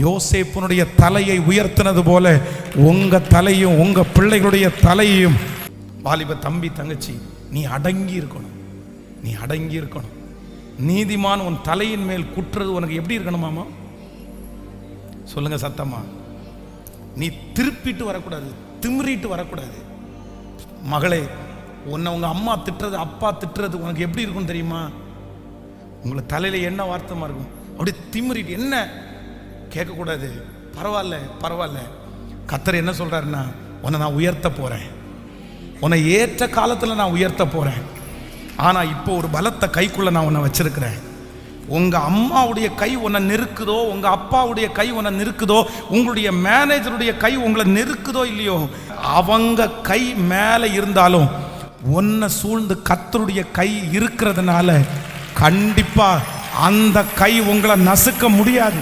யோசேப்புனுடைய தலையை உயர்த்தினது போல உங்க தலையும் உங்க பிள்ளைகளுடைய தலையையும். வாலிப தம்பி தங்கச்சி, நீ அடங்கி இருக்கணும், நீ அடங்கி இருக்கணும். நீதிமான் உன் தலையின் மேல் குற்றுறது உனக்கு எப்படி இருக்கணுமாமா? சொல்லுங்க சத்தமா. நீ திருப்பிட்டு வரக்கூடாது, திமிரிட்டு வரக்கூடாது. மகளே, உன்னை உங்க அம்மா திட்டுறது அப்பா திட்டுறது உனக்கு எப்படி இருக்கும் தெரியுமா? உங்களை தலையில என்ன வார்த்தமா இருக்கும், அப்படி திமிரிட்டு என்ன கேட்கக்கூடாது. பரவாயில்ல பரவாயில்ல. கர்த்தர் என்ன சொல்றாருன்னா, உன்னை நான் உயர்த்த போறேன், உன்னை ஏற்ற காலத்துல நான் உயர்த்த போறேன். ஆனா இப்போ ஒரு பலத்த கைக்குள்ள நான் உன்னை வச்சிருக்கிறேன். உங்க அம்மாவுடைய கை உன்னை நெருக்குதோ, உங்க அப்பாவுடைய கை உன்னை நெருக்குதோ, உங்களுடைய மேனேஜருடைய கை உங்களை நெருக்குதோ இல்லையோ, அவங்க கை மேலே இருந்தாலும் உன்னை சூழ்ந்து கர்த்தருடைய கை இருக்கிறதுனால கண்டிப்பா அந்த கை உங்களை நசுக்க முடியாது.